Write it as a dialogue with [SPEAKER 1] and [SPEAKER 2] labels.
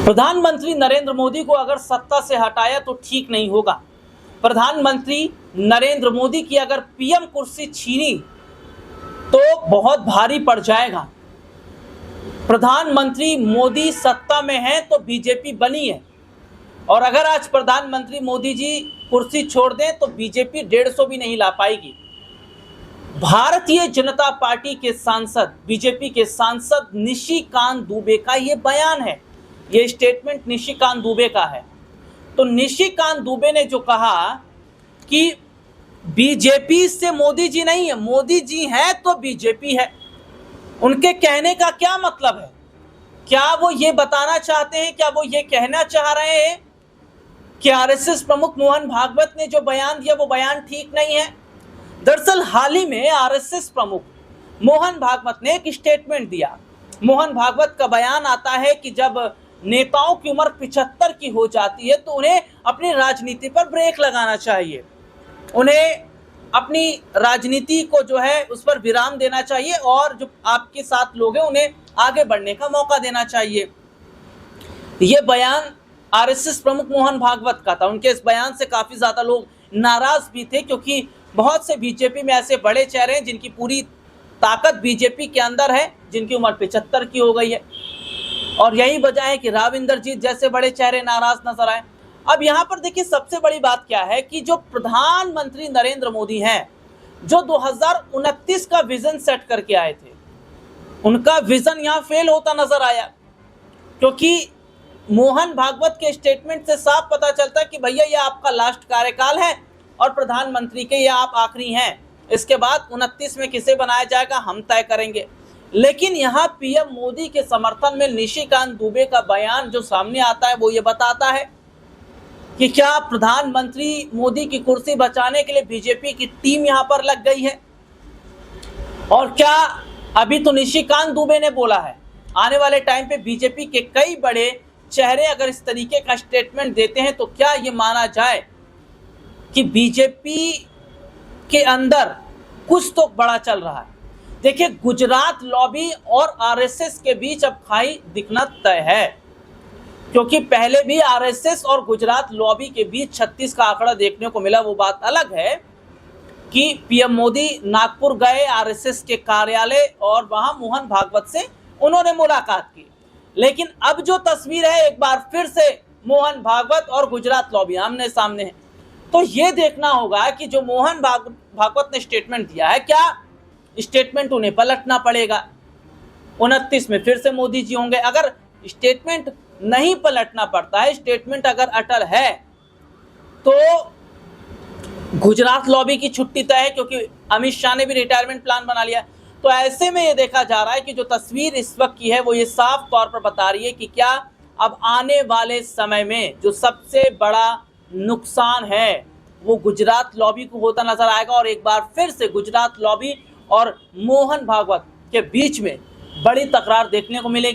[SPEAKER 1] प्रधानमंत्री नरेंद्र मोदी को अगर सत्ता से हटाया तो ठीक नहीं होगा। प्रधानमंत्री नरेंद्र मोदी की अगर पीएम कुर्सी छीनी तो बहुत भारी पड़ जाएगा। प्रधानमंत्री मोदी सत्ता में है तो बीजेपी बनी है, और अगर आज प्रधानमंत्री मोदी जी कुर्सी छोड़ दें तो बीजेपी 150 भी नहीं ला पाएगी। भारतीय जनता पार्टी के सांसद, बीजेपी के सांसद निशिकांत दुबे का ये बयान है, ये स्टेटमेंट निशिकांत दुबे का है। तो निशिकांत दुबे ने जो कहा कि बीजेपी से मोदी जी नहीं है, मोदी जी है तो बीजेपी है, उनके कहने का क्या मतलब है? क्या वो ये बताना चाहते हैं, क्या वो ये कहना चाह रहे हैं कि आरएसएस प्रमुख मोहन भागवत ने जो बयान दिया वो बयान ठीक नहीं है? दरअसल हाल ही में आरएसएस प्रमुख मोहन भागवत ने एक स्टेटमेंट दिया। मोहन भागवत का बयान आता है कि जब नेताओं की उम्र 75 की हो जाती है तो उन्हें अपनी राजनीति पर ब्रेक लगाना चाहिए, उन्हें अपनी राजनीति को जो है उस पर विराम देना चाहिए, और जो आपके साथ लोग हैं उन्हें आगे बढ़ने का मौका देना चाहिए। ये बयान आरएसएस प्रमुख मोहन भागवत का था। उनके इस बयान से काफी ज्यादा लोग नाराज भी थे, क्योंकि बहुत से बीजेपी में ऐसे बड़े चेहरे हैं जिनकी पूरी ताकत बीजेपी के अंदर है, जिनकी उम्र 75 की हो गई है, और यही वजह है कि राव इंद्रजीत जैसे बड़े चेहरे नाराज नजर आए। अब यहाँ पर देखिए सबसे बड़ी बात क्या है कि जो प्रधानमंत्री नरेंद्र मोदी हैं, जो 2029 का विजन सेट करके आए थे, उनका विजन यहाँ फेल होता नजर आया, क्योंकि मोहन भागवत के स्टेटमेंट से साफ पता चलता है कि भैया ये आपका लास्ट कार्यकाल है और प्रधानमंत्री के ये आप आखिरी हैं, इसके बाद 29 में किसे बनाया जाएगा हम तय करेंगे। लेकिन यहाँ पीएम मोदी के समर्थन में निशिकांत दुबे का बयान जो सामने आता है वो ये बताता है कि क्या प्रधानमंत्री मोदी की कुर्सी बचाने के लिए बीजेपी की टीम यहाँ पर लग गई है। और क्या अभी तो निशिकांत दुबे ने बोला है, आने वाले टाइम पे बीजेपी के कई बड़े चेहरे अगर इस तरीके का स्टेटमेंट देते हैं तो क्या ये माना जाए कि बीजेपी के अंदर कुछ तो बड़ा चल रहा है। देखिए गुजरात लॉबी और आरएसएस के बीच अब खाई दिखना तय है, क्योंकि पहले भी आरएसएस और गुजरात लॉबी के बीच 36 का आंकड़ा देखने को मिला। वो बात अलग है कि पीएम मोदी नागपुर गए आरएसएस के कार्यालय और वहां मोहन भागवत से उन्होंने मुलाकात की, लेकिन अब जो तस्वीर है एक बार फिर से मोहन भागवत और गुजरात लॉबी आमने सामने है। तो ये देखना होगा कि जो मोहन भागवत ने स्टेटमेंट दिया है, क्या स्टेटमेंट उन्हें पलटना पड़ेगा, 29 में फिर से मोदी जी होंगे। अगर स्टेटमेंट नहीं पलटना पड़ता है, स्टेटमेंट अगर अटल है, तो गुजरात लॉबी की छुट्टी तय है, क्योंकि अमित शाह ने भी रिटायरमेंट प्लान बना लिया। तो ऐसे में ये देखा जा रहा है कि जो तस्वीर इस वक्त की है वो ये साफ तौर पर बता रही है कि क्या अब आने वाले समय में जो सबसे बड़ा नुकसान है वो गुजरात लॉबी को होता नजर आएगा, और एक बार फिर से गुजरात लॉबी और मोहन भागवत के बीच में बड़ी तकरार देखने को मिलेगी।